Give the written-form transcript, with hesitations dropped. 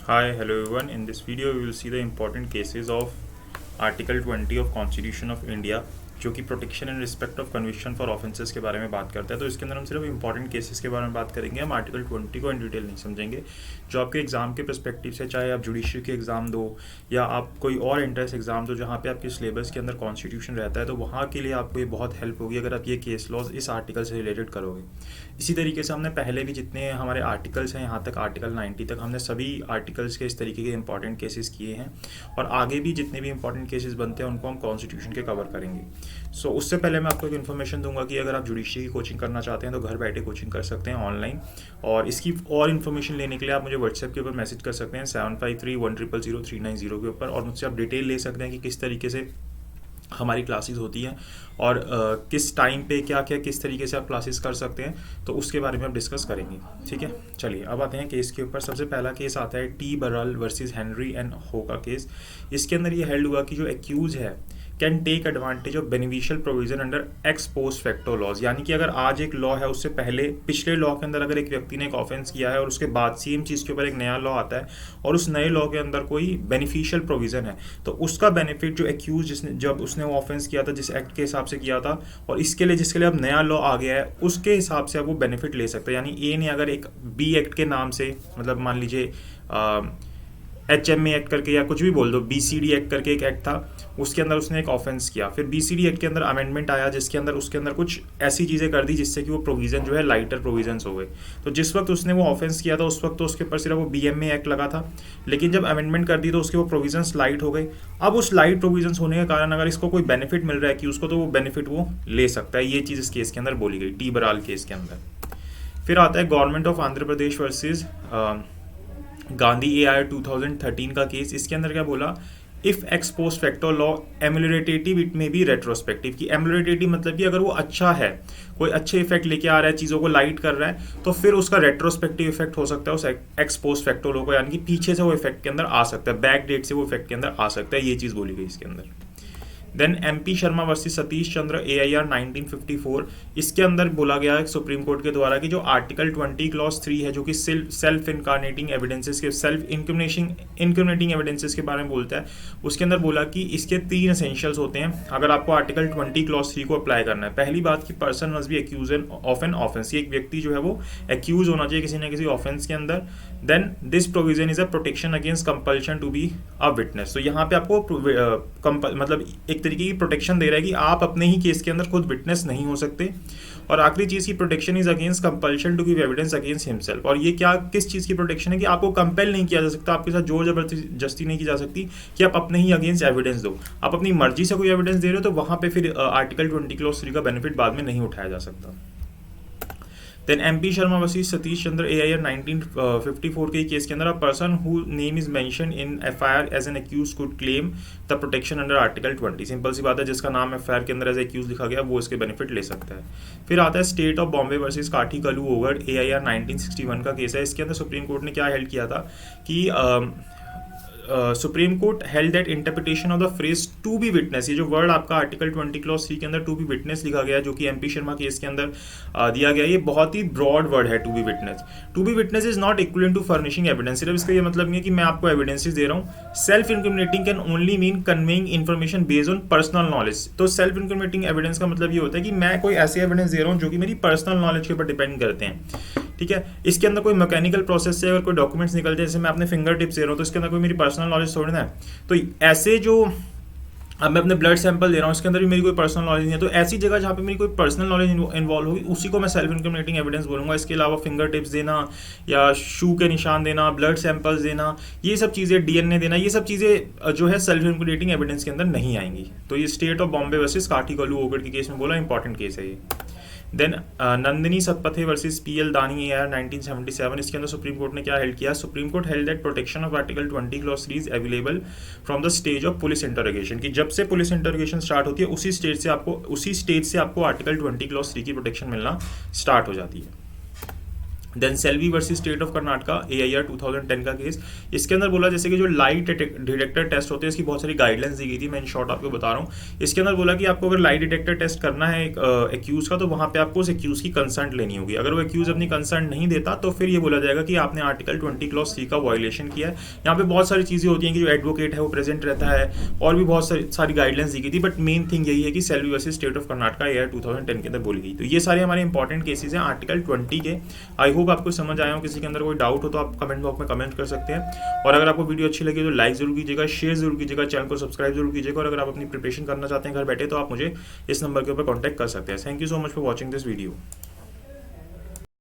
Hi, hello everyone. In this video, we will see the important cases of Article 20 of Constitution of India, जो कि protection and respect of conviction for offences के बारे में बात करता है। तो इसके अंदर हम सिर्फ इंपॉर्टेंट केसेस के बारे में बात करेंगे, हम आर्टिकल 20 को इन डिटेल नहीं समझेंगे। जो आपके एग्जाम के परस्पेक्टिव से, चाहे आप जुडिशरी के एग्जाम दो या आप कोई और एंट्रेंस एग्जाम दो जहाँ पे आपके सिलेबस के अंदर कॉन्स्टिट्यूशन रहता है, तो वहाँ के लिए आपको ये बहुत हेल्प होगी अगर आप ये केस लॉज इस आर्टिकल से रिलेटेड करोगे। इसी तरीके से हमने पहले भी जितने हमारे आर्टिकल्स हैं, यहाँ तक आर्टिकल 90 तक, हमने सभी आर्टिकल्स के इस तरीके के इंपॉर्टेंट केसेस किए हैं और आगे भी जितने भी इंपॉर्टेंट केसेस बनते हैं उनको हम कॉन्स्टिट्यूशन के कवर करेंगे। सो उससे पहले मैं आपको एक इन्फॉर्मेशन दूंगा कि अगर आप जुडिशरी की कोचिंग करना चाहते हैं तो घर बैठे कोचिंग कर सकते हैं ऑनलाइन, और इसकी और इन्फॉर्मेशन लेने के लिए आप मुझे व्हाट्सएप के ऊपर मैसेज कर सकते हैं 7531000390 के ऊपर, और मुझसे आप डिटेल ले सकते हैं कि किस तरीके से हमारी क्लासेस होती हैं और किस टाइम पे क्या क्या किस तरीके से आप क्लासेस कर सकते हैं, तो उसके बारे में हम डिस्कस करेंगे। ठीक है, चलिए अब आते हैं केस के ऊपर। सबसे पहला केस आता है T Baral versus Henry and हो का केस। इसके अंदर ये हेल्ड हुआ कि जो एक्यूज है can take advantage of beneficial provision under ex post facto laws, यानी कि अगर आज एक लॉ है उससे पहले पिछले लॉ के अंदर अगर एक व्यक्ति ने एक ऑफेंस किया है और उसके बाद सेम चीज़ के ऊपर एक नया लॉ आता है और उस नए लॉ के अंदर कोई बेनिफिशियल प्रोविजन है, तो उसका बेनिफिट जो एक्यूज जिसने जब उसने वो ऑफेंस किया था जिस एक्ट के हिसाब से किया था और इसके लिए जिसके लिए अब नया लॉ आ गया है उसके हिसाब से अब वो बेनिफिट ले सकता है। यानी ए ने अगर एक बी एक्ट के नाम से, मतलब मान लीजिए HMA एक्ट करके या कुछ भी बोल दो, BCD एक्ट करके एक एक्ट था, उसके अंदर उसने एक ऑफेंस किया, फिर BCD एक्ट के अंदर अमेंडमेंट आया जिसके अंदर उसके अंदर कुछ ऐसी चीज़ें कर दी जिससे कि वो प्रोविज़न जो है लाइटर प्रोविजंस हो गए। तो जिस वक्त उसने वो ऑफेंस किया था उस वक्त तो उसके ऊपर सिर्फ वो BMA एक्ट लगा था, लेकिन जब अमेंडमेंट कर दी तो उसके वो प्रोविजंस लाइट हो गए। अब उस लाइट प्रोविजंस होने के कारण अगर इसको कोई बेनिफिट मिल रहा है कि उसको, तो वो बेनिफिट वो ले सकता है। ये चीज़ इस केस के अंदर बोली गई, टी बराल केस के अंदर। फिर आता है government of Andhra Pradesh versus Gandhi AR 2013 का केस। इसके अंदर क्या बोला, if ex post facto law ameliorative it may be retrospective, की एमुलरेटिव मतलब कि अगर वो अच्छा है, कोई अच्छे इफेक्ट लेके आ रहा है, चीज़ों को लाइट कर रहा है, तो फिर उसका रेट्रोस्पेक्टिव इफेक्ट हो सकता है उस एक्स पोस्ट फैक्टो लॉ को, यानी कि पीछे से वो इफेक्ट के अंदर आ सकता है, बैक डेट से वो इफेक्ट के अंदर आ सकता है। ये चीज़ बोली गई इसके अंदर। Then MP Sharma versus Satish Chandra AIR 1954। इसके अंदर बोला गया है सुप्रीम कोर्ट के द्वारा कि जो आर्टिकल 20 क्लॉज 3 है जो कि सेल्फ इनकारनेटिंग एविडेंसेस के सेल्फ इनक्रिमिनेटिंग एविडेंसेस के बारे में बोलता है, उसके अंदर बोला कि इसके 3 एसेंशियल्स होते हैं अगर आपको आर्टिकल 20 क्लॉज 3 को अप्लाई करना है। पहली बात कि person must be accused of an offence, एक व्यक्ति जो है वो एक्यूज होना चाहिए किसी न किसी ऑफेंस के अंदर। Then this provision is a protection against compulsion to be a witness. तो यहाँ पे आपको मतलब एक तरीके की प्रोटेक्शन दे रहा है कि आप अपने ही केस के अंदर खुद विटनेस नहीं हो सकते। और आखिरी चीज की protection is against compulsion to give evidence against himself. और ये क्या, किस चीज की प्रोटेक्शन है कि आपको कंपेल नहीं किया जा सकता, आपके साथ जोर जबरदस्ती नहीं की जा सकती कि आप अपने ही अगेंस्ट एविडेंस दो। आप अपनी मर्जी से कोई एविडेंस दे रहे हो तो वहां पे फिर आर्टिकल 20 क्लॉज 3 का बेनिफिट बाद में नहीं उठाया जा सकता। Then MP Sharma versus Satish Chandra AIR 1954 के केस के अंदर a person who name is mentioned in FIR as an accused could claim the protection under article 20। Simple सी बात है, जिसका नाम FIR के अंदर एज एक्यूज लिखा गया वो इसके बेनिफिट ले सकता है। फिर आता है स्टेट ऑफ बॉम्बे वर्सेस काठी कलू ओगड़ AIR 1961 का केस है। इसके अंदर सुप्रीम कोर्ट ने क्या हेल्ड किया था कि Supreme Court held that interpretation of the phrase to be witness, ये जो वर्ड आपका आर्टिकल 20 क्लॉज 3 के अंदर टू बी विटनेस लिखा गया है जो कि MP शर्मा केस के अंदर दिया गया, ये बहुत ही ब्रॉड वर्ड है। To be witness, to be witness is not equivalent to furnishing evidence. सिर्फ इसका ये मतलब नहीं है कि मैं आपको एविडेंसेस दे रहा हूँ। Self incriminating can only mean conveying information based on personal knowledge. तो सेल्फ इनक्रिमिनेटिंग एविडेंस का मतलब ये होता है कि मैं कोई ऐसे एविडेंस दे रहा हूँ जो कि मेरी पर्सनल नॉलेज के ऊपर डिपेंड करते हैं। ठीक है, इसके अंदर कोई मैकेनिकल प्रोसेस से अगर कोई डॉक्यूमेंट्स निकलते हैं, जैसे मैं अपने फिंगर टिप्स दे रहा हूँ, तो इसके अंदर कोई मेरी पर्सनल नॉलेज थोड़ी ना है। तो ऐसे जो अब मैं अपने ब्लड सैंपल दे रहा हूँ, इसके अंदर भी मेरी कोई पर्सनल नॉलेज नहीं है, तो ऐसी जगह जहाँ पे मेरी कोई पर्सनल नॉलेज इन्वॉल्व होगी उसी को मैं सेल्फ इनक्रिमिनेटिंग एविडेंस बोलूँगा। इसके अलावा फिंगर टिप्स देना या शू के निशान देना, ब्लड सैंपल्स देना, ये सब चीज़ें, DNA देना, ये सब चीज़ें जो है सेल्फ इनक्रिमिनेटिंग एविडेंस के अंदर नहीं आएंगी। तो ये स्टेट ऑफ बॉम्बे वर्सेस काठी कलू ओगड़ के केस में बोला, इंपॉर्टेंट केस है ये। देन नंदिनी सतपथे वर्सेस PL दानी AIR 1977। इसके अंदर सुप्रीम कोर्ट ने क्या हेल्ड किया, supreme Court held that protection of article 20 clause 3 is available from the stage of police interrogation, कि जब से पुलिस इंटरोगेशन स्टार्ट होती है उसी स्टेज से आपको आर्टिकल 20 क्लॉज 3 की प्रोटेक्शन मिलना स्टार्ट हो जाती है। Then Selvi versus state of Karnataka AIR 2010 का केस। इसके अंदर बोला जैसे कि जो लाइट डिटेक्टर टेस्ट होते हैं इसकी बहुत सारी गाइडलाइंस दी गई थी, मैं इन शॉर्ट आपको बता रहा हूँ। इसके अंदर बोला कि आपको अगर लाइट डिटेक्टर टेस्ट करना है एक्यूज का, तो वहाँ पे आपको उस एक्यूज की कंसर्ट लेनी होगी। अगर वो एक्यूज अपनी कंसर्ट नहीं देता तो फिर ये बोला जाएगा कि आपने आर्टिकल 20 क्लॉज C का वायलेशन किया है। यहाँ पे बहुत सारी चीज़ें होती हैं कि जो एडवोकेट है वो प्रेजेंट रहता है, और भी बहुत सारी गाइडलाइंस दी गई थी, बट मेन थिंग यही है कि Selvi versus state of Karnataka AIR 2010 के अंदर बोली गई। तो ये सारे हमारे इंपॉर्टेंट केसेस हैं आर्टिकल 20 के। आई होप आपको समझ आया हो। किसी के अंदर कोई डाउट हो तो आप कमेंट बॉक्स में कमेंट कर सकते हैं, और अगर आपको वीडियो अच्छी लगी तो लाइक जरूर कीजिएगा, शेयर जरूर कीजिएगा, चैनल को सब्सक्राइब जरूर कीजिएगा, और अगर आप अपनी प्रिपरेशन करना चाहते हैं घर बैठे तो आप मुझे इस नंबर के ऊपर कॉन्टैक्ट कर सकते हैं। Thank you so much for watching this video.